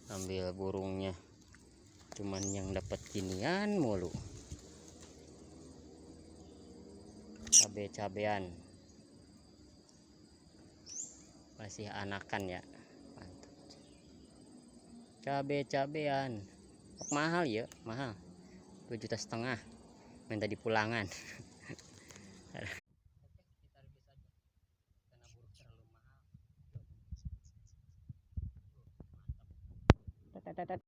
ambil burungnya, cuman yang dapat ginian mulu. Cabe-cabean masih anakan ya, mantap. Cabe-cabean mahal ya, mahal 2,5 juta minta di pulangan. Kita